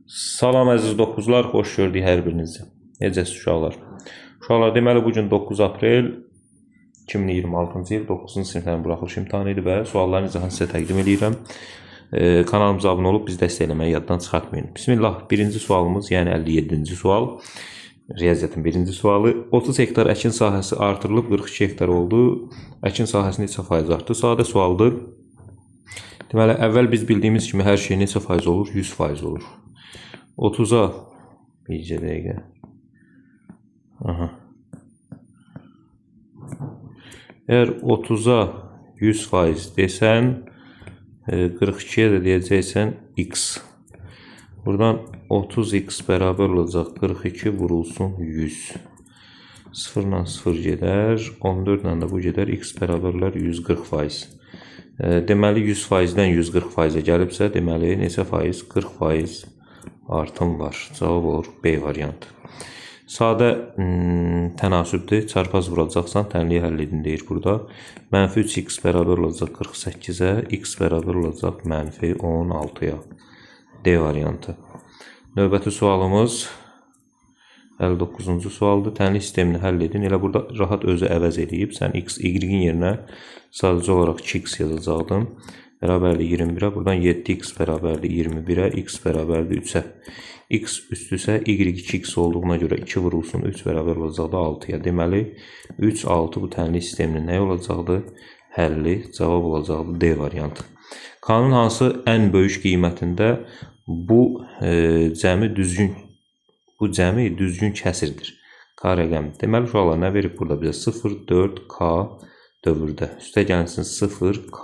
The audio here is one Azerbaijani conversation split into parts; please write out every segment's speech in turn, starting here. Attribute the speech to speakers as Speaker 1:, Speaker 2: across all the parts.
Speaker 1: Salam əziz dokuzlar, xoş gördük hər birinizi. Necəsiz uşaqlar? Uşaqlar, deməli bugün 9 aprel 2026-cı il 9-cu siniflərin buraxılış imtahanı idi və sualların izahını sizə təqdim edirəm. Kanalımıza abunə olub biz dəstək eləməyi yaddan çıxartmayın. Bismillah, birinci sualımız, yəni 57-ci sual. Riyaziyyatın birinci sualı. 30 hektar əkin sahəsi artırılıb 42 hektar oldu. Əkin sahəsi neçə faiz artdı? Sadə sualdır. Deməli, əvvəl biz bildiyimiz kimi hər şey neçə faiz olur? 100% olur. 30'a bircə dəqiqə. Eğer 30'a 100% desən, 42'ye de deyəcəksən x. Buradan 30x beraber olacaq 42 vurulsun 100. 0 ilə 0 gedər, 14 ilə də bu gedər, x bərabərlər 140%. Deməli 100%-dən 140%-ə gəlibsə, deməli neçə faiz? 40% artım var. Cavab olur B variantı. Sadə tənasübdür. Çarpaz vuracaqsan, tənliyi həll edin deyir burada. Mənfi 3x bərabər olacaq 48'ə, x bərabər olacaq mənfi 16'ya. D variantı. Növbəti sualımız 59-cu sualdır. Tənlik sistemini həll edin. Elə burada rahat özü əvəz edib. Sən x, y-in yerinə sadəcə olaraq 2x yazacaqdın. Bərabərdir 21'ə. Buradan 7x bərabərdir 21'ə. X bərabərdir 3'ə. X üstüsə y 2x olduğuna görə 2 vurulsun 3 bərabər olacaqdır 6'ya. Deməli 3, 6 bu tənlik sisteminin nə olacaqdır? Həlli. Cavab olacaqdır D variantı. Kanun hansı ən böyük qiymətində bu cəmi düzgün kəsirdir? K rəqəmi. Deməli uşaqlar nə verib burada bizə? 0, 4, K dövrdə. Üstə gəlsin 0, K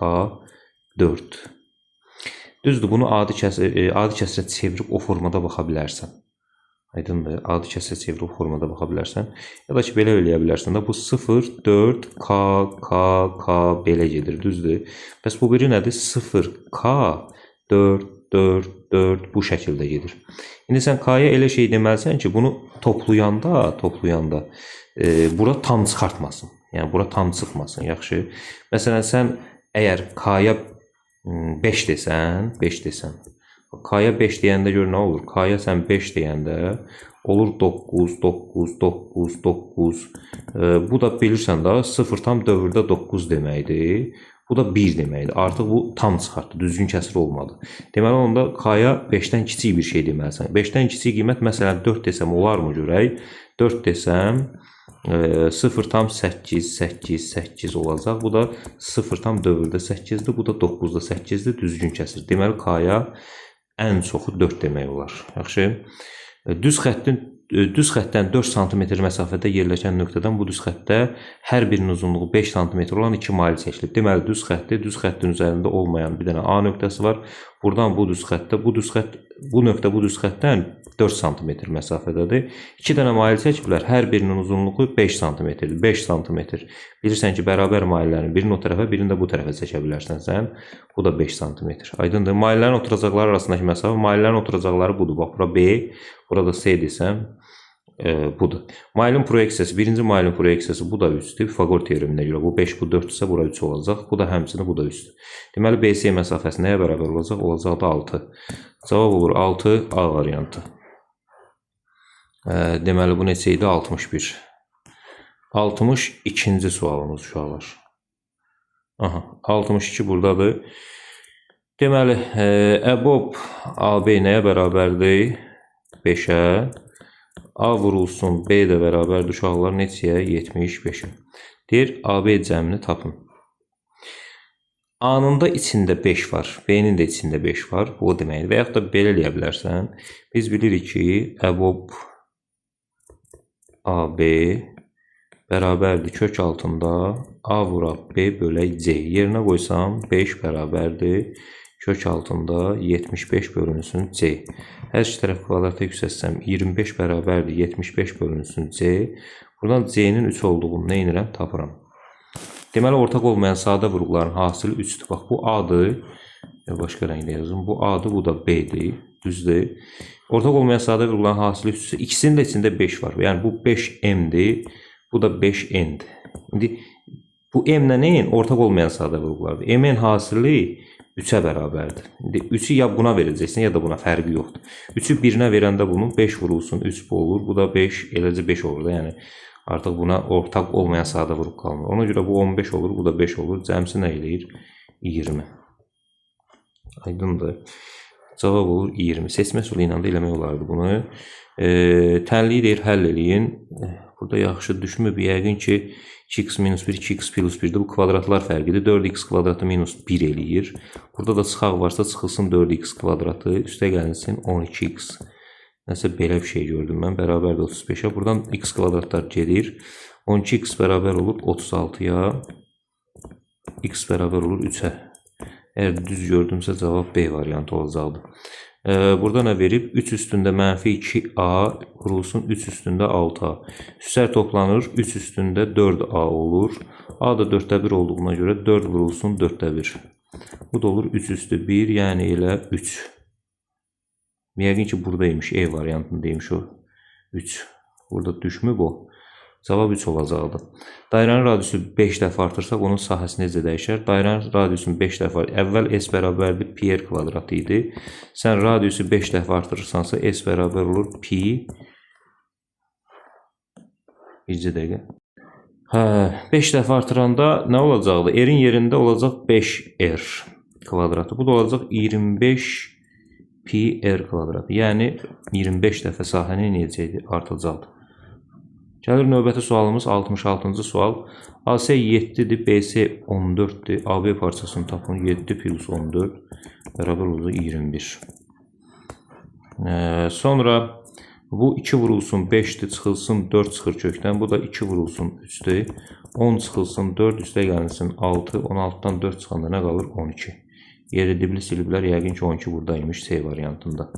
Speaker 1: 4. Düzdür, bunu adi kəsrə çevirib o formada baxa bilərsən. Aydındır, adi kəsrə çevirib o formada baxa bilərsən. Ya da ki, belə eləyə bilərsən də bu 0, 4, K belə gedir, düzdür. Bəs bu biri nədir? 0, K, 4, 4, 4 bu şəkildə gedir. İndi sən K'ya elə şey deməlisən ki, bunu toplayanda bura tam çıxartmasın. Yəni, bura tam çıxmasın, yaxşı. Məsələn, sən əgər K'ya 5 desən, K'ya 5 deyəndə gör nə olur? K'ya sən 5 deyəndə olur 9, 9, 9, 9. Bu da bilirsən da 0 tam dövrdə 9 deməkdir. Bu da 1 deməkdir. Artıq bu tam çıxartdı, düzgün kəsir olmadı. Deməli, onda K'ya 5'dən kiçik bir şey deməlisən. 5'dən kiçik qiymət, məsələn 4 desəm olarmı görək? 4 desəm 0 tam 8, 8, 8 olacaq. Bu da 0 tam dövrdə 8'dir. Bu da 9'da 8'dir. Düzgün kəsir. Deməli, K'ya ən çoxu 4 demək olar. Yaxşı. Düz xəttdən 4 cm məsafədə yerləşən nöqtədən bu düz xəttdə hər birinin uzunluğu 5 cm olan 2 mail çəkilib. Deməli, düz xəttin üzərində olmayan bir dənə A nöqtəsi var. Buradan bu nöqtə bu düz xəttdən 4 cm məsafədədir. 2 dənə mail çəkiblər. Hər birinin uzunluğu 5 cm-dir. 5 cm. Bilirsən ki, bərabər maillərin birini o tərəfə, birini də bu tərəfə çəkə bilərsən sən. Bu da 5 cm. Aydındır. Maillərin oturacaqları arasındakı məsafə, maillərin oturacaqları budur. Bax, bura B, burada C desəm, budur. Mailin proyeksiyası, birinci mailin proyeksiyası bu da 3'dür. Pifagor teoreminə görə bu 5, bu 4 isə bura 3 olacaq. Bu da həmçinin bu da 3'dür. Deməli, BC məsafəsi nəyə bərabər olacaq? Olacaq da 6. Cavab olur 6, A variantı. Deməli, bu neçə idi? 61. 62-ci sualımız uşaqlar. 62 buradadır. Deməli, EBOB AB nəyə bərabərdir? 5'ə. A vurulsun B də bərabərdir uşaqlar neçəyə? 75'ə. Deyir, AB cəmini tapın. A-nın da içində 5 var, B-nin də içində 5 var. Bu o deməkdir. Və yaxud da belə eləyə bilərsən. Biz bilirik ki, EBOB AB bərabərdir kök altında A vuraq B bölək C. Yerinə qoysam 5 bərabərdir kök altında 75 bölünsün C. Hər iki tərəf kvadrata yüksətsəm 25 bərabərdir 75 bölünsün C. Buradan C-nin 3 olduğunu nə edirəm? Tapıram. Deməli, ortaq olmayan sadə vurğuların hasili 3'dür. Bax, bu A-dır. Başqa rənglə yazım. Bu A-dır, bu da B-dir. Düzdür. Ortaq olmayan sadə vurğuların hasili 3'dür. İkisinin də içində 5 var. Yəni, bu 5M-dir. Bu da 5N-dir. İndi bu M-lə neyin? Ortaq olmayan sadə vurğulardır. M-in hasili 3'ə bərabərdir. İndi 3'ü ya buna verəcəksən, ya da buna, fərqi yoxdur. 3'ü 1-ə verəndə bunun 5 vurulsun 3 bu olur. Bu da 5, eləcə 5 olur da. Yəni artıq buna ortaq olmayan sayda vurub qalmır. Ona görə bu 15 olur, bu da 5 olur. Cəmsi nə eləyir? 20. Aydındır. Cavab olur 20. Seçmə üsulu ilə də eləmək olardı bunu. Tənliyi deyir, həll eləyin. Burada yaxşı düşmüb. Yəqin ki 2x minus 1, 2x plus 1-dir. Bu kvadratlar fərqidir. 4x kvadratı minus 1 eləyir. Burada da çıxaq varsa çıxılsın 4x kvadratı. Üstə gəlinsin 12x. Nəsə belə bir şey gördüm mən. Bərabərdir 35-ə. Buradan x kvadratlar gedir. 12x bərabər olur 36-ya. X bərabər olur 3-ə. Əgər düz gördümsə cavab B variantı olacaqdır. Burada nə verib? 3 üstündə mənfi 2A vurulsun 3 üstündə 6A. Üstlər toplanır. 3 üstündə 4A olur. A da 4'də 1 olduğuna görə 4 vurulsun 4'də 1. Bu da olur 3 üstü 1, yəni elə 3. Yəqin ki buradaymış. E variantındaymış o. 3. Burada düşmüb o. Cavab 3 olacaqdır. Dairənin radiusu 5 dəfə artırsaq onun sahəsi necə dəyişər? Dairənin radiusunu 5 dəfə əvvəl S bərabərdir pi r kvadratı idi. Sən radiusu 5 dəfə artırırsansa S bərabər olur pi. Bircə dəqiqə. 5 dəfə artıranda nə olacaqdı? R-in yerində olacaq 5r kvadratı. Bu da olacaq 25 pi r kvadratı. Yəni 25 dəfə sahəni necə artacaqdır? Gəlir növbəti sualımız 66-cı sual. AC 7-dir, BC 14-dir. AB parçasını tapın. 7 plus 14 bərabər olacaq 21. Sonra bu 2 vurulsun 5'dir, çıxılsın 4 çıxır kökdən. Bu da 2 vurulsun 3'dir. 10 çıxılsın 4, üstə gəlinsin 6. 16'dan 4 çıxanda nə qalır? 12. Yeri dibli siliblər. Yəqin ki 12 buradaymış C variantında.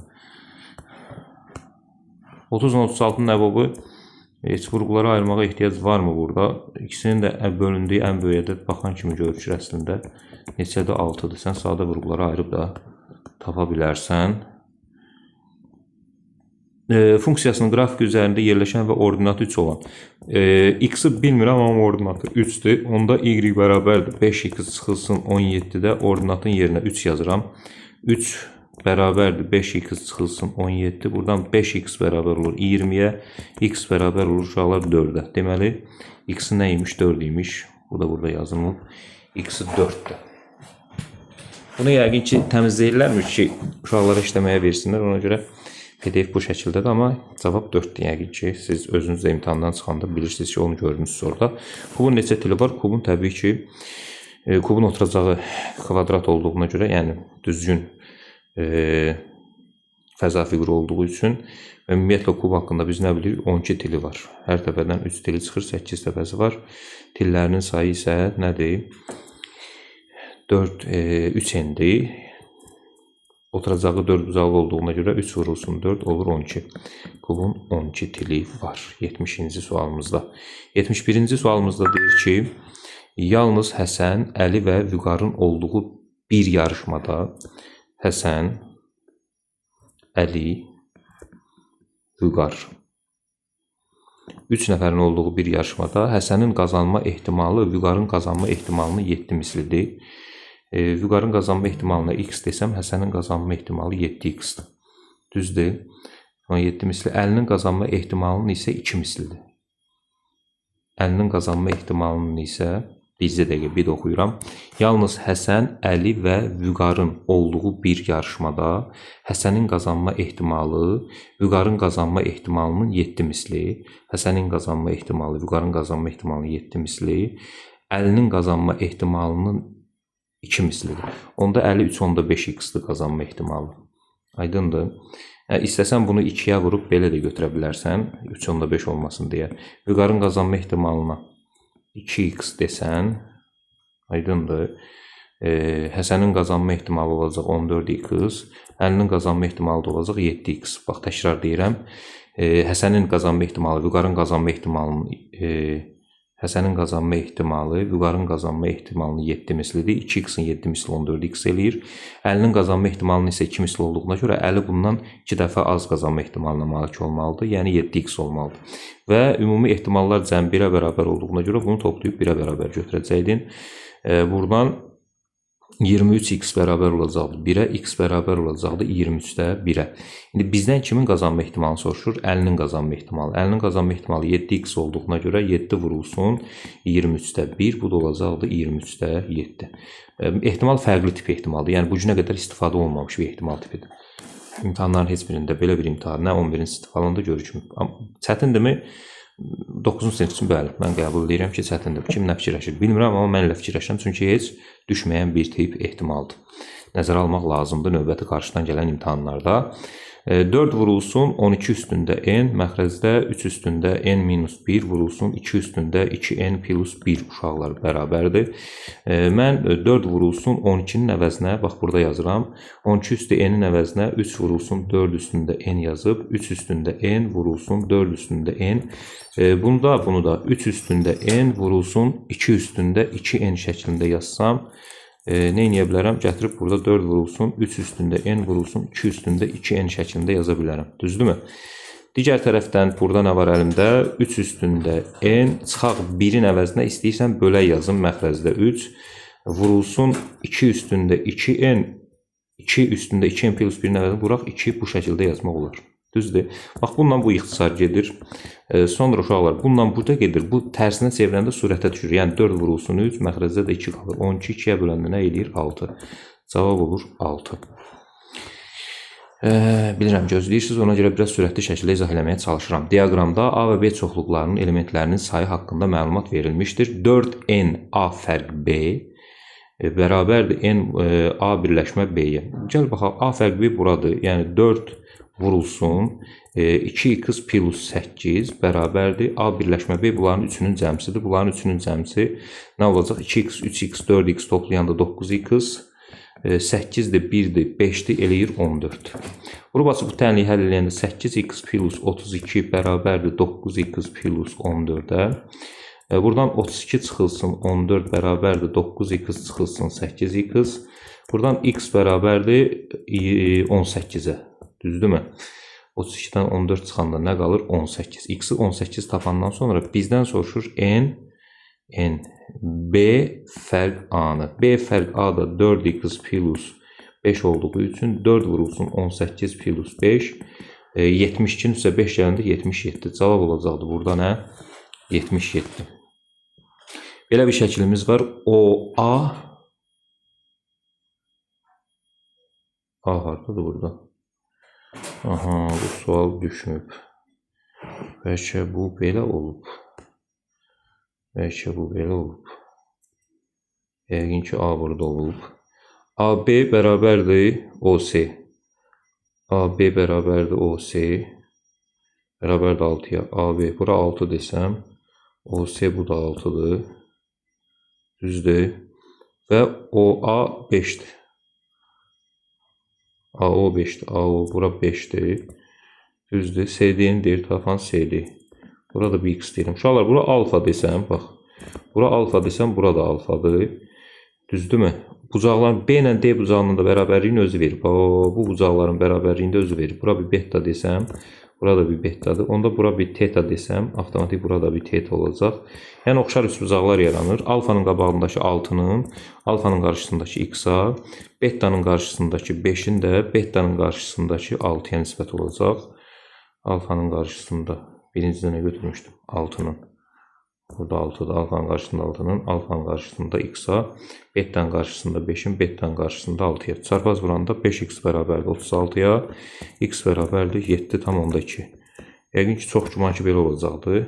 Speaker 1: 30-36'nın əbabı. Heç vurğulara ayırmağa ehtiyac varmı burada? İkisinin də bölündüyü ən böyük ədəd baxan kimi görükür əslində. Neçədə 6'dır. Sən sadə vurğulara ayırıb da tapa bilərsən. Funksiyasının qrafik üzərində yerləşən və ordinatı 3 olan. X-i bilmirəm, amma ordinatı 3'dür. Onda y bərabərdir. 5x çıxılsın 17'də ordinatın yerinə 3 yazıram. 3 bərabərdir 5x çıxılsın 17. Buradan 5x bərabər olur 20'yə. X bərabər olur uşaqlar 4'ə. Deməli, x-i nə imiş? 4 imiş. Bu da burada yazılıb. X-i 4'dür. Bunu yəqin ki təmizləyirlərmiş ki, uşaqlara işləməyə versinlər. Ona görə PDF bu şəkildədir. Amma cavab 4'dür. Yəqin ki, siz özünüz də imtahandan çıxanda bilirsiniz ki, onu görmüşsünüz orada. Kubun neçə tili var? Kubun təbii ki, kubun oturacağı kvadrat olduğuna görə, yəni düzgün fəza fiquru olduğu üçün və ümumiyyətlə kub haqqında biz nə bilirik? 12 tili var. Hər təpədən 3 tili çıxır, 8 təpəsi var. Tillərinin sayı isə nədir? 3 n-dir. Oturacağı 4 bucaqlı olduğuna görə 3 vurulsun 4 olur 12. Kubun 12 tili var. 70-ci sualımızda. 71-ci sualımızda deyir ki, yalnız Həsən, Əli və Vüqarın olduğu bir yarışmada Həsən, Əli, Vüqar. 3 nəfərin olduğu bir yarışmada Həsənin qazanma ehtimalı Vüqarın qazanma ehtimalının 7 mislidir. Vüqarın qazanma ehtimalına x desəm, Həsənin qazanma ehtimalı 7x-dir. Düzdür. 7 misli. Əlinin qazanma ehtimalının isə 2 mislidir. Əlinin qazanma ehtimalının isə bizdə dəqiqə bir də oxuyuram. Yalnız Həsən, Əli və Vüqarın olduğu bir yarışmada Həsənin qazanma ehtimalı Vüqarın qazanma ehtimalının 7 misli, Həsənin qazanma ehtimalı Vüqarın qazanma ehtimalının 7 misli, Əlinin qazanma ehtimalının 2 mislidir. Onda Əli 3/5x-dir qazanma ehtimalı. Aydındır. İstəsən bunu 2'yə vurub belə də götürə bilərsən, 3/5 olmasın deyə. Vüqarın qazanma ehtimalına 2x desən, aydındır. Həsənin qazanma ehtimalı olacaq 14x, Əlinin qazanma ehtimalı da olacaq 7x. Bax, təkrar deyirəm. Həsənin qazanma ehtimalı Vüqarın qazanma ehtimalının Həsənin qazanma ehtimalı Vüqarın qazanma ehtimalının 7 mislidir. 2x-in 7 misli 14x eləyir. Əlinin qazanma ehtimalının isə 2 misli olduğuna görə Əli bundan 2 dəfə az qazanma ehtimalına malik olmalıdır. Yəni 7x olmalıdır. Və ümumi ehtimallar cəm 1-ə bərabər olduğuna görə bunu toplayıb 1-ə bərabər götürəcəkdin. Buradan 23x bərabər olacaqdı 1-ə, x bərabər olacaqdı 23-də 1-ə. İndi bizdən kimin qazanma ehtimalı soruşur? 50-nin qazanma ehtimalı. 50-nin qazanma ehtimalı 7x olduğuna görə 7 vurulsun 23-də 1, bu da olacaqdı 23-də 7. Ehtimal fərqli tip ehtimaldır. Yəni bu günə qədər istifadə olunmamış bir ehtimal tipidir. İmtahanların heç birində belə bir imtahan nə 11-ci sinif falanda görüşmür. Çətindirmi? 9-cu sinif üçün bəli, mən qəbul edirəm ki, çətindir. Kim nə fikirləşir bilmirəm, amma mən elə fikirləşirəm, çünki heç düşməyən bir tip ehtimaldır. Nəzərə almaq lazımdır növbəti qarşıdan gələn imtahanlarda. 4 vurulsun 12 üstündə n, məxrəcdə 3 üstündə n minus 1 vurulsun 2 üstündə 2n plus 1 uşaqlar bərabərdir. Mən 4 vurulsun 12-nin əvəzinə, bax burada yazıram, 12 üstü n-in əvəzinə 3 vurulsun 4 üstündə n yazıb, 3 üstündə n vurulsun 4 üstündə n. Bunu da 3 üstündə n vurulsun 2 üstündə 2n şəklində yazsam, nə edə bilərəm? Gətirib burada 4 vurulsun, 3 üstündə n vurulsun, 2 üstündə 2n şəklində yaza bilərəm. Düzdürmü? Digər tərəfdən burada nə var əlimdə? 3 üstündə n, çıxaq 1-in əvəzinə istəyirsən bölək yazım məxrəcdə 3, vurulsun 2 üstündə 2n, 2 üstündə 2n plus 1-in əvəzinə vuraq 2 bu şəkildə yazmaq olar. Düzdür. Bax, bununla bu ixtisar gedir. Sonra uşaqlar, bununla burada gedir. Bu tərsinə çevirəndə surətə düşür. Yəni 4 vurulsun 3, məxrəcdə də 2 qalır. 12 2-yə böləndə nə edir? 6. Cavab olur 6. Bilirəm, gözləyirsiniz. Ona görə biraz sürətli şəkildə izah eləməyə çalışıram. Diaqramda A və B çoxluqlarının elementlərinin sayı haqqında məlumat verilmişdir. 4n A fərq B bərabərdir n A birləşmə B-yə. Gəl baxaq, A fərq B buradır. Yəni 4 vurulsun 2x plus 8 bərabərdir. A birləşmə B bunların üçünün cəmsidir. Bunların üçünün cəmsi nə olacaq? 2x, 3x, 4x toplayanda 9x, 8-dir, 1-dir, 5-dir, eləyir 14. Qrubaçı bu tənliyi həll eləyəndə 8x plus 32 bərabərdir 9x plus 14-ə. Buradan 32 çıxılsın 14 bərabərdir 9x çıxılsın 8x. Buradan x bərabərdir 18-ə. Düzdürmü? 32-dən 14 çıxanda nə qalır? 18. X-i 18 tapandan sonra bizdən soruşur n B fərq A-nı. B fərq A da 4x plus 5 olduğu üçün 4 vurulsun 18 plus 5. 72-nin üstə 5 gələndə 77. Cavab olacaqdı burada nə? 77. Belə bir şəklimiz var. OA A hardadır burada? Aha, bu sual düşmüb. Bəlkə bu belə olub. Bəlkə bu belə olub. Yəqin ki, A burada olub. AB bərabərdir OC. AB bərabərdir OC. Bərabərdir 6-ya. AB bura 6 desəm, OC bu da 6-dır. Düzdür. Və OA 5-dir. AO 5'dir. AO bura 5'dir. Düzdür. SD'nin deyir tapan CD. Burada bir x deyirəm. Uşaqlar bura alfa desəm, bax. Bura alfa desəm, bura da alfadır. Düzdürmü? Bucaqların B ilə D bucağının da bərabərliyin özü verir. Bu bucaqların bərabərliyində özü verir. Bura bir beta desəm, burada bir betadır. Onda bura bir teta desəm, avtomatik burada bir teta olacaq. Yəni oxşar üçbucaqlar yaranır. Alfanın qabağındakı 6-nın, alfanın qarşısındakı x-a, betanın qarşısındakı 5-in də betanın qarşısındakı 6-ya nisbət olacaq. Alfanın qarşısında birincidə nə götürmüşdüm? 6-nın. Burada 6-da alfanın qarşısında 6-nın, alfanın qarşısında x-a, betanın qarşısında 5-in, betanın qarşısında 6-ya. Çarpaz vuranda 5x bərabərdir 36-ya, x bərabərdir 7,2. Yəqin ki, çox güman ki, belə olacaqdır.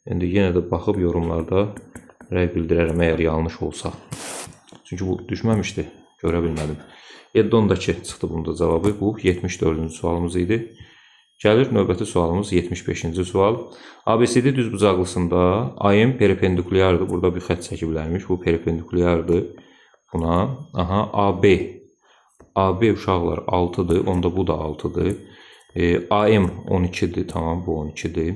Speaker 1: İndi yenə də baxıb yorumlarda rəy bildirərəm əgər yanlış olsa. Çünki bu düşməmişdi, görə bilmədim. 7-10-dakı çıxdı bunda cavabı. Bu 74-cü sualımız idi. Gəlir növbəti sualımız 75-ci sual. ABCD düzbucaqlısında AM perpendikulyardır. Burada bir xətt çəkiblərmiş. Bu perpendikulyardır buna. Aha, AB. AB uşaqlar 6-dır. Onda bu da 6-dır. AM 12-dir. Tamam, bu 12-dir.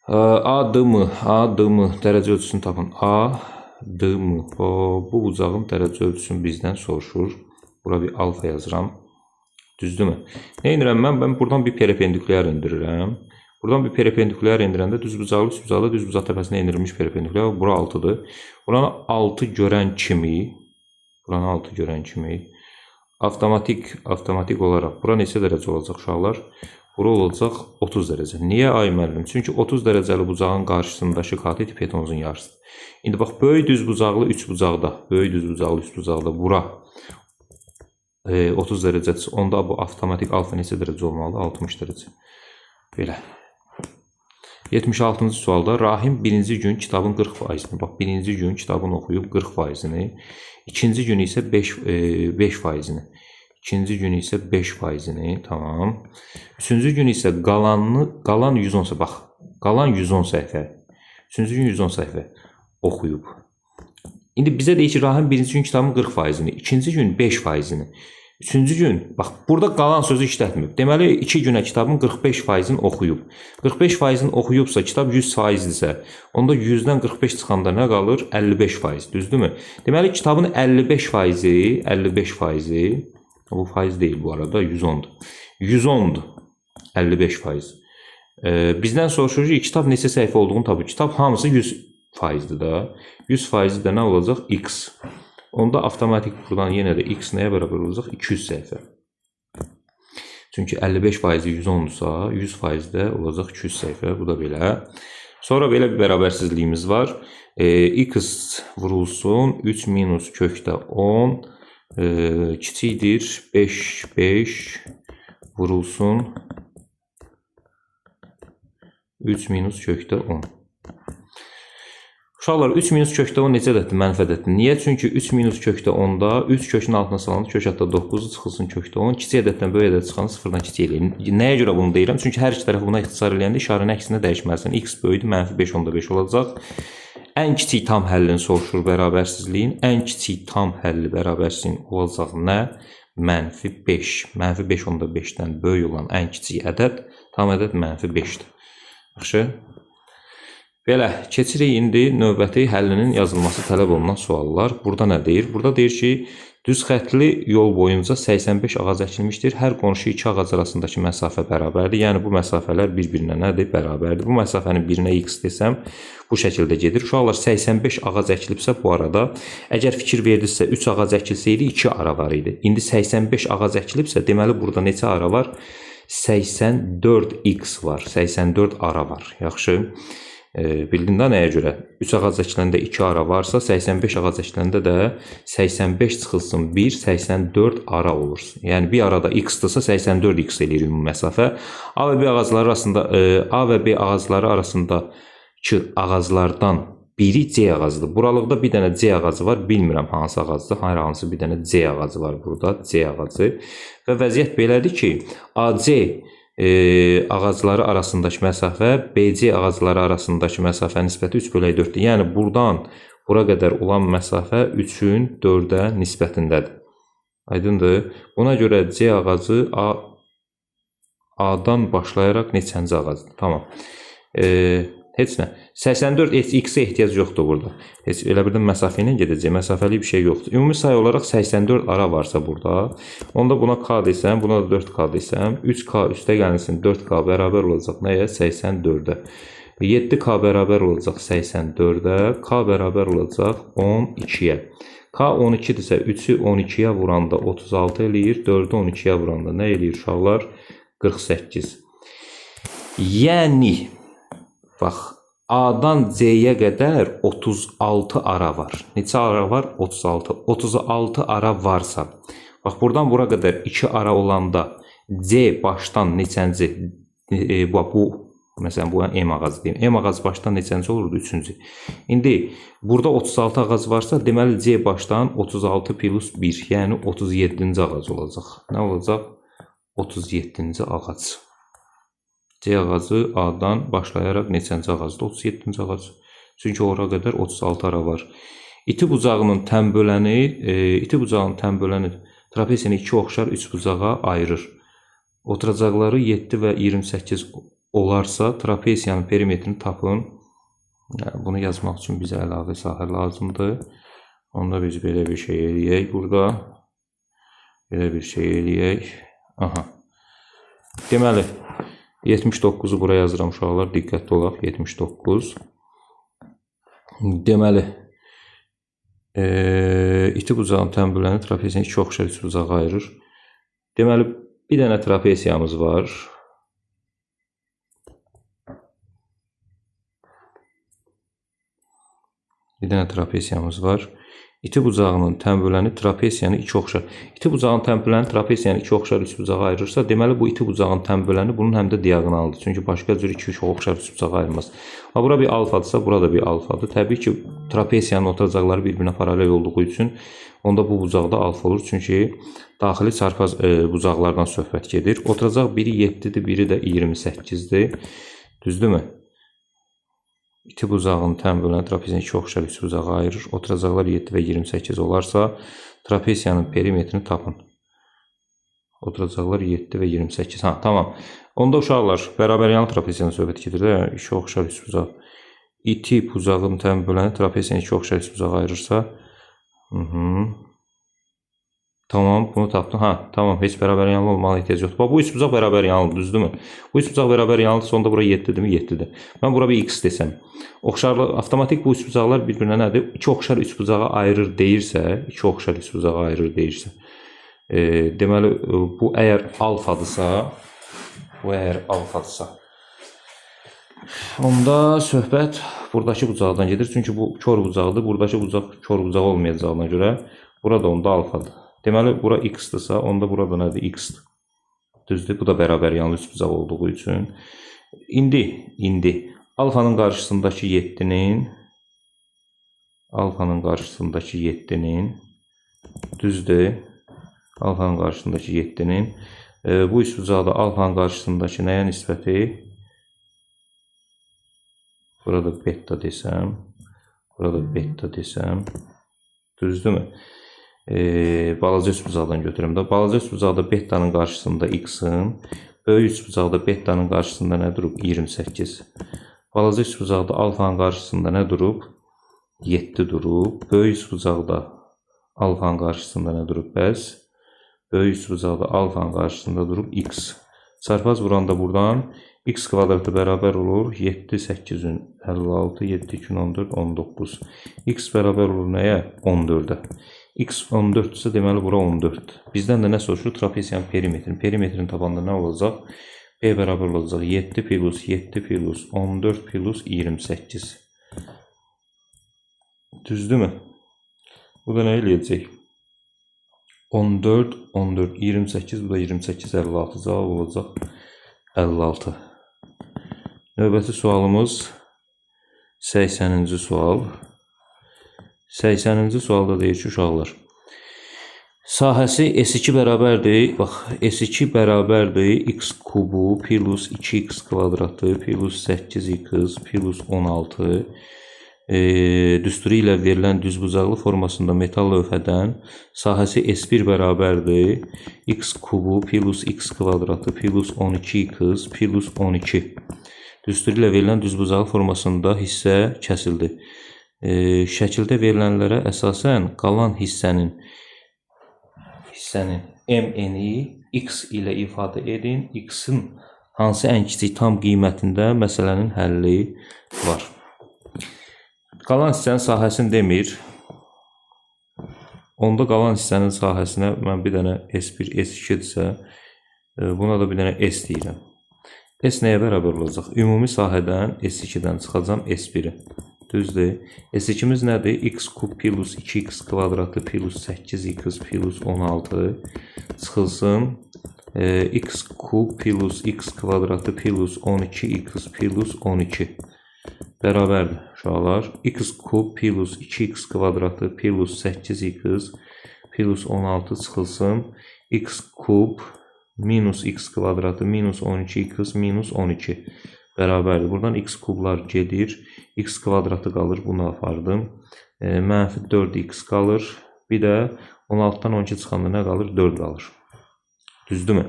Speaker 1: ADM. ADM dərəcə ölçüsünü tapın. ADM. Bu bucağın dərəcə ölçüsünü bizdən soruşur. Bura bir alfa yazıram. Düzdürmü? Nə edirəm mən? Mən buradan bir perpendikulyar indirirəm. Buradan bir perpendikulyar indirəndə düzbucaqlı üstbucaqlı düzbucaq təpəsinə endirilmiş perpendikulyar. Bura 6-dır. Buranı 6 görən kimi Buranı 6 görən kimi. Avtomatik olaraq bura neçə dərəcə olacaq uşaqlar? Bura olacaq 30 dərəcə. Niyə ay müəllim? Çünki 30 dərəcəli bucağın qarşısındakı katet hipotenuzun yarısıdır. İndi bax, böyük düz bucaqlı üç bucaqda bura 30 dərəcədir. Onda bu avtomatik alfa neçə dərəcə olmalı? 60 dərəcə. Belə. 76-cı sualda Rahim birinci gün kitabın 40%-ni, bax, birinci gün kitabını oxuyub 40%-ni, ikinci gün isə 5%-ni, ikinci gün isə 5%-ni, tamam. Üçüncü gün isə qalan 110 bax, qalan 110 səhifə, üçüncü gün 110 səhifə oxuyub. İndi bizə deyir ki, Rahim birinci gün kitabın 40%-ni, ikinci gün 5%-ni, üçüncü gün, bax, burada qalan sözü işlətməyib. Deməli, 2 günə kitabın 45%-ni oxuyub. 45%-ni oxuyubsa, kitab 100%-dirsə, onda 100-dən 45 çıxanda nə qalır? 55%, düzdürmü? Deməli, kitabın 55%, bu faiz deyil bu arada, 110'dur. 110'dur, 55%. Bizdən soruşur ki, kitab neçə səhifə olduğunu tapır. Kitab hamısı 100%-dir da. 100%-dir də nə olacaq? X. Onda avtomatik buradan yenə də x nəyə bərabər olacaq? 200 səhifə. Çünki 55% 110-dursa, 100% olacaq 200 səhifə. Bu da belə. Sonra belə bir bərabərsizliyimiz var. X vurulsun 3 minus kökdə 10 kiçikdir 5 vurulsun 3 minus kökdə 10. Uşaqlar, 3 minus kökdə 10 necə ədəddir? Mənfi ədəddir. Niyə? Çünki 3 minus kökdə 10-da 3 kökün altına salınır, kök hətta 9 çıxılsın kökdə 10. Kiçik ədəddən böyük ədəd çıxanı sıfırdan kiçik eləyir. Nəyə görə bunu deyirəm? Çünki hər iki tərəfi buna ixtisar eləyəndə işarənin əksinə dəyişməlisən. X böyüdür, mənfi 5 onda 5 olacaq. Ən kiçik tam həllini soruşur bərabərsizliyin. Ən kiçik tam həlli bərabərsizliyin olacaq nə? Mənfi 5. Mənfi 5 onda 5-dən böyük olan ən kiçik ədəd, tam ədəd mənfi 5-dir. Yaxşı. Belə, keçirik indi növbəti həllinin yazılması tələb olunan suallar. Burada nə deyir? Burada deyir ki, düz xətli yol boyunca 85 ağac əkilmişdir. Hər qonşu iki ağac arasındakı məsafə bərabərdir. Yəni, bu məsafələr bir-birinə nədir? Bərabərdir. Bu məsafənin birinə x desəm, bu şəkildə gedir. Uşaqlar, 85 ağac əkilibsə bu arada, əgər fikir verdinizsə 3 ağac əkilsəydi 2 ara var idi. İndi 85 ağac əkilibsə, deməli, burada neçə ara var? 84x var. 84 ara var. Yaxşı. Bildin də nəyə görə? 3 ağac əkiləndə 2 ara varsa, 85 ağac əkiləndə də 85 çıxılsın 1, 84 ara olur. Yəni, bir arada x-dırsa 84x eləyir ümumi məsafə. A və B ağacları arasındakı ağaclardan biri C ağacıdır. Buralıqda bir dənə C ağacı var. Bilmirəm hansı ağacdır. Hansı bir dənə C ağacı var burada. C ağacı. Və vəziyyət belədir ki, AC ağacları arasındakı məsafə BC ağacları arasındakı məsafə nisbəti 3/4-dür. Yəni, buradan bura qədər olan məsafə 3-ün 4-ə nisbətindədir. Aydındır. Buna görə C ağacı A-dan başlayaraq neçənci ağacdır? Tamam. Heç nə. 84 x-ə ehtiyac yoxdur burada. Heç elə birdən məsafə ilə gedəcək. Məsafəli bir şey yoxdur. Ümumi sayı olaraq 84 ara varsa burada, onda buna k desəm, buna da 4k desəm, 3k üstə gəlsin 4k bərabər olacaq nəyə? 84-ə. 7k bərabər olacaq 84-ə. K bərabər olacaq 12-yə. K 12-dirsə 3-ü 12-yə vuranda 36 eləyir. 4-ü 12-yə vuranda nə eləyir uşaqlar? 48. Yəni, bax, A-dan C-yə qədər 36 ara var. Neçə ara var? 36. 36 ara varsa, bax, buradan bura qədər 2 ara olanda C başdan neçənci? Məsələn, bu M ağacı deyim. M ağacı başdan neçənci olurdu? 3-cü. İndi, burada 36 ağac varsa, deməli C başdan 36 plus 1, yəni 37-ci ağac olacaq. Nə olacaq? 37-ci ağac. C ağacı A-dan başlayaraq neçənci ağacdır? 37-ci ağac. Çünki ora qədər 36 ara var. İti bucağının tənböləni trapesiyəni 2 oxşar 3 bucağa ayırır. Oturacaqları 7 və 28 olarsa, trapesiyanın perimetrini tapın. Bunu yazmaq üçün bizə əlavə sahə lazımdır. Onda biz belə bir şey eləyək burada. Belə bir şey eləyək. Aha. Deməli, 79-u buraya yazıram uşaqlar, diqqətli olaq, 79. Deməli, İti bucağın tənbüləni trapesiyanın iki oxşar üç bucağa ayırır. Deməli, bir dənə trapesiyamız var. İti bucağının tənbüləni trapesiyanı iki oxşar. İti bucağın tənbüləni trapesiyanı iki oxşar üç bucağa ayırırsa, deməli bu iti bucağın tənbüləni bunun həm də diaqonaldır. Çünki başqa cür iki oxşar üç bucağa ayırmaz. Ha, bura bir alfadırsa, burada bir alfadır. Təbii ki, trapesiyanın oturacaqları bir-birinə paralel olduğu üçün onda bu bucaqda alfa olur. Çünki daxili çarpaz bucaqlardan söhbət gedir. Oturacaq biri 7-dir, biri də 28-dir. Düzdürmü? İti bucağın tənbüləni trapesiyanın iki oxşar üç bucağa ayırır. Oturacaqlar 7 və 28 olarsa, trapesiyanın perimetrini tapın. Oturacaqlar 7 və 28. Ha, tamam. Onda uşaqlar, bərabəryanlı trapesiyanın söhbət gedir. İki oxşar üç bucaq. İti bucağın tənbüləni trapesiyanın iki oxşar üç bucağa ayırırsa, tamam, bunu tapdın. Ha, tamam, heç bərabəryanlı olmalı ehtiyac yoxdur. Bu üç bucaq bərabəryanlıdır, düzdürmü? Bu üç bucaq bərabəryanlıdırsa, onda bura 7-dir mi? 7-dir. Mən bura bir x desəm, oxşarlıq, avtomatik bu üç bucaqlar bir-birinə nədir? İki oxşar üç bucağa ayırır deyirsə, deməli, bu əgər alfadırsa, onda söhbət buradakı bucaqdan gedir. Çünki bu kör bucaqdır. Buradakı bucaq kör bucaq olmayacağına görə burada onda alfadır. Deməli, bura x-dırsa, onda burada nədir? X-dir. Düzdür. Bu da bərabər yanlı üç bucaq olduğu üçün. İndi alfanın qarşısındakı 7-nin düzdür. Alfanın qarşısındakı 7-nin bu üç bucaqda alfanın qarşısındakı nəyə nisbəti? Burada beta desəm, düzdürmü? Balaca üç bucaqdan götürüm də. Balaca üç bucaqda betanın qarşısında x-in, böyük üç bucaqda betanın qarşısında nə durub? 28. Balaca üç bucaqda alfanın qarşısında nə durub? 7 durub. Böyük üç bucaqda alfanın qarşısında nə durub bəs? Böyük üç bucaqda alfanın qarşısında durub x. Çarpaz vuranda buradan x kvadratı bərabər olur 7, 8-ün 56, 7, 2, 14, 19. X bərabər olur nəyə? 14-ə. X 14-dürsə, deməli bura 14. Bizdən də nə soruşur? Trapesiyanın perimetrini. Perimetrini tapanda nə olacaq? B bərabər olacaq 7 plus 14 plus 28. Düzdürmü? Bu da nə eləyəcək? 14, 28, bu da 28, 56. Cavab olacaq 56. Növbəti sualımız 80-ci sual. 80-ci sualda deyir ki, uşaqlar, sahəsi S2 bərabərdir. Bax, S2 bərabərdir x kubu plus 2x kvadratı plus 8x plus 16 düsturu ilə verilən düzbucaqlı formasında metal lövhədən sahəsi S1 bərabərdir x kubu plus x kvadratı plus 12x plus 12 düsturu ilə verilən düzbucaqlı formasında hissə kəsildi. Şəkildə verilənlərə əsasən qalan hissənin MN-i x ilə ifadə edin. X-in hansı ən kiçik tam qiymətində məsələnin həlli var. Qalan hissənin sahəsini demir. Onda qalan hissənin sahəsinə mən bir dənə S1, S2-dirsə, buna da bir dənə S deyirəm. S nəyə bərabər olacaq? Ümumi sahədən S2-dən çıxacam S1-i. Düzdür. S2-miz nədir? X kub plus 2x kvadratı plus 8x plus 16 çıxılsın. X kub plus x kvadratı plus 12x plus 12 bərabərdir uşaqlar. X kub plus 2x kvadratı plus 8x plus 16 çıxılsın. X kub minus x kvadratı minus 12x minus 12 bərabərdir. Buradan x kublar gedir. X kvadratı qalır. Bunu apardım. Mənfi 4x qalır. Bir də 16-dan 12 çıxanda nə qalır? 4 qalır. Düzdürmü?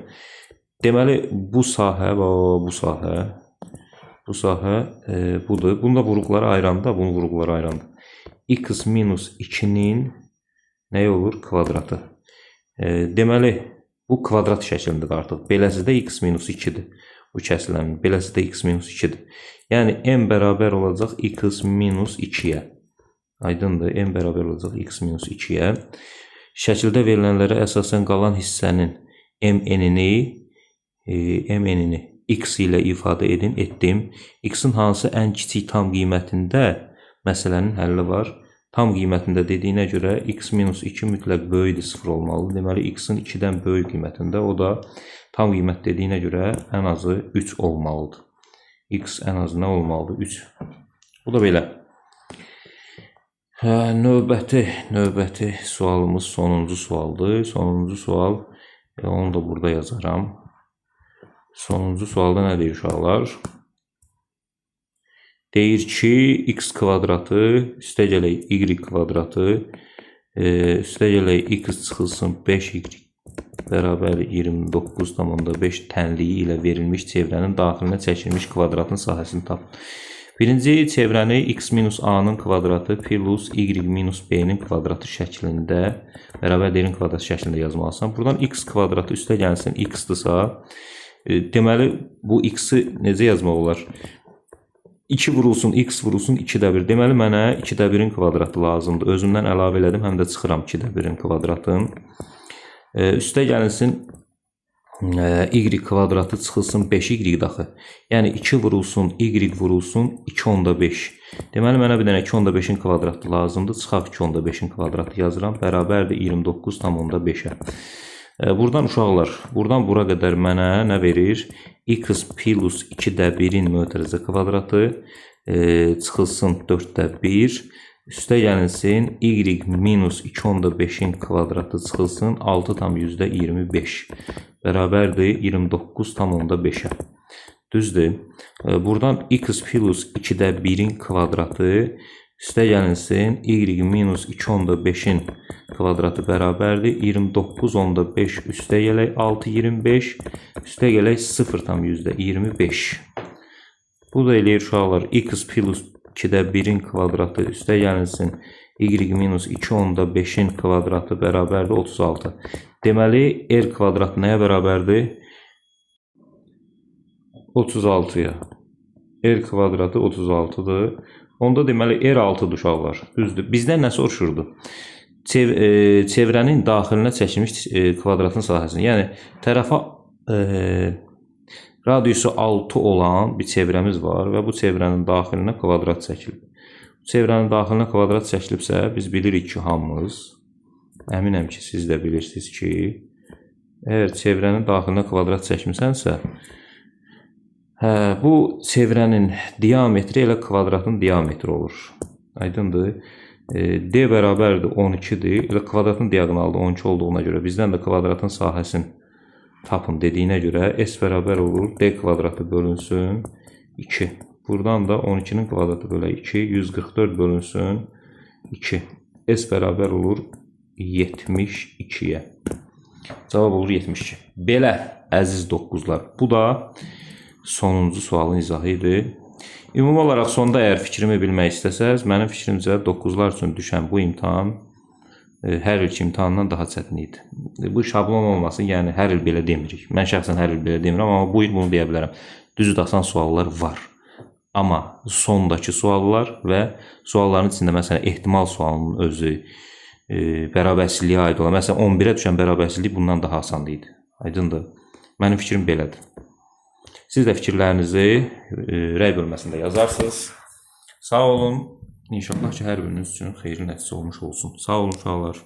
Speaker 1: Deməli, bu sahə budur. Bunda vuruqları ayıranda, bunu vuruqları ayıranda x minus 2-nin nə olur? Kvadratı. Deməli, bu kvadrat şəklindədir artıq. Beləsi də x minus 2-dir. Bu kəsilən, beləsi də x minus 2-dir. Yəni, m bərabər olacaq x minus 2-yə. Aydındır. M bərabər olacaq x minus 2-yə. Şəkildə verilənlərə əsasən qalan hissənin mn-ini x ilə ifadə etdim. X-in hansı ən kiçik tam qiymətində məsələnin həlli var. Tam qiymətində dediyinə görə x minus 2 mütləq böyükdür 0 olmalıdır. Deməli, x-in 2-dən böyük qiymətində, o da tam qiymət dediyinə görə ən azı 3 olmalıdır. X ən azı nə olmalıdır? 3. Bu da belə. Növbəti sualımız sonuncu sualdır. Sonuncu sual, onu da burada yazaram. Sonuncu sualda nə deyir uşaqlar? Deyir ki, x kvadratı üstəgələk y kvadratı üstəgələk x çıxılsın 5y bərabər 29,5 tənliyi ilə verilmiş çevrənin daxilinə çəkilmiş kvadratın sahəsini tap. Birinci çevrəni x minus a-nın kvadratı plus y minus b-nin kvadratı şəklində bərabər d-nin kvadratı şəklində yazmalısan. Buradan x kvadratı üstə gəlsin x-dırsa, deməli bu x-i necə yazmaq olar? 2 vurulsun, x vurulsun 2də 1. Deməli, mənə 2də 1-in kvadratı lazımdır. Özümdən əlavə elədim, həm də çıxıram 2də 1-in kvadratın. Üstə gəlinsin, y kvadratı çıxılsın 5y daxı. Yəni, 2 vurulsun, y vurulsun 2,5. Deməli, mənə bir dənə 2,5-in kvadratı lazımdır. Çıxaq 2,5-in kvadratı yazıram. Bərabərdir 29,5-ə. Buradan uşaqlar, buradan bura qədər mənə nə verir? X plus 2də 1-in mötərizə kvadratı çıxılsın 4də 1. Üstə gəlinsin y minus 2,5-in kvadratı çıxılsın 6,25. Bərabərdir 29,5-ə. Düzdür. Buradan x plus 2də 1-in kvadratı üstə gəlinsin y minus 2,5-in kvadratı bərabərdir 29,5 üstə gələk 6,25 üstə gələk 0,25. Bu da eləyir uşaqlar x plus 2də 1-in kvadratı üstə gəlinsin y minus 2,5-in kvadratı bərabərdir 36. Deməli, r kvadratı nəyə bərabərdir? 36-ya. R kvadratı 36-dır. Onda deməli R6-dır uşaqlar. Düzdür. Bizdən nə soruşurdu? Çevrənin daxilinə çəkilmiş kvadratın sahəsini. Yəni, tərəfə radiusu 6 olan bir çevrəmiz var və bu çevrənin daxilinə kvadrat çəkilib. Çevrənin daxilinə kvadrat çəkilibsə, biz bilirik ki, hamımız, əminəm ki, siz də bilirsiniz ki, əgər çevrənin daxilinə kvadrat çəkmisənsə, bu çevrənin diametri elə kvadratın diametri olur. Aydındır. D bərabərdir 12-dir. Elə kvadratın diaqonalı 12 olduğuna görə bizdən də kvadratın sahəsini tapın dediyinə görə S bərabər olur. D kvadratı bölünsün 2. Buradan da 12-nin kvadratı bölə 2. 144 bölünsün 2. S bərabər olur 72-yə. Cavab olur 72. Belə əziz 9'lar. Bu da sonuncu sualın izahı idi. Ümumi olaraq sonda əgər fikrimi bilmək istəsəz, mənim fikrimcə 9'lar üçün düşən bu imtahan hər ilki imtahandan daha çətin idi. Bu şablon olmasın, yəni hər il belə demirik. Mən şəxsən hər il belə demirəm, amma bu il bunu deyə bilərəm. Düzü asan suallar var. Amma sondakı suallar və sualların içində məsələn ehtimal sualının özü bərabərsizliyə aid olan. Məsələn 11-ə düşən bərabərsizlik bundan daha asan idi. Aydındır. Mənim fikrim belədir. Siz də fikirlərinizi rəy bölməsində yazarsınız. Sağ olun. İnşallah ki, hər biriniz üçün xeyirli nəticə olmuş olsun. Sağ olun uşaqlar.